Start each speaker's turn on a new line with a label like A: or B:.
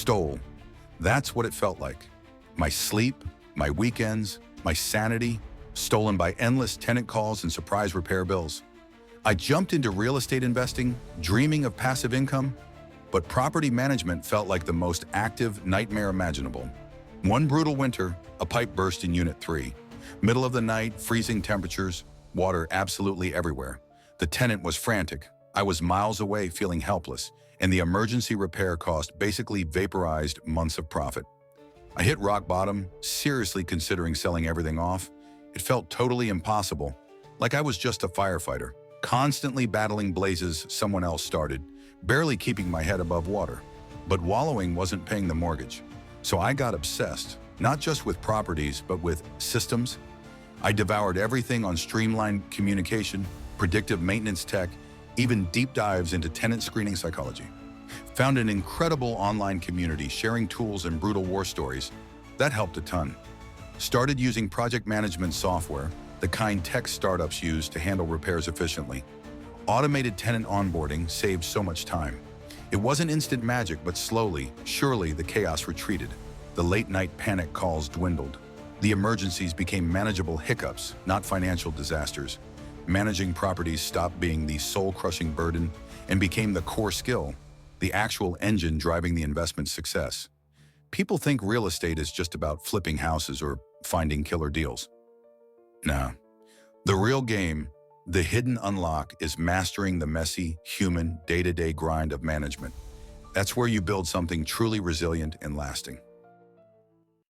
A: stole. That's what it felt like. My sleep, my weekends, my sanity, stolen by endless tenant calls and surprise repair bills. I jumped into real estate investing, dreaming of passive income, but property management felt like the most active nightmare imaginable. One brutal winter, a pipe burst in Unit 3. Middle of the night, freezing temperatures, water absolutely everywhere. The tenant was frantic. I was miles away feeling helpless, and the emergency repair cost basically vaporized months of profit. I hit rock bottom, seriously considering selling everything off. It felt totally impossible, like I was just a firefighter, constantly battling blazes someone else started, barely keeping my head above water. But wallowing wasn't paying the mortgage, so I got obsessed, not just with properties, but with systems. I devoured everything on streamlined communication, predictive maintenance tech, even deep dives into tenant screening psychology. Found an incredible online community sharing tools and brutal war stories. That helped a ton. Started using project management software, the kind tech startups use to handle repairs efficiently. Automated tenant onboarding saved so much time. It wasn't instant magic, but slowly, surely the chaos retreated. The late-night panic calls dwindled. The emergencies became manageable hiccups, not financial disasters. Managing properties stopped being the soul-crushing burden and became the core skill, the actual engine driving the investment success. People think real estate is just about flipping houses or finding killer deals. Nah. The real game, the hidden unlock, is mastering the messy, human, day-to-day grind of management. That's where you build something truly resilient and lasting.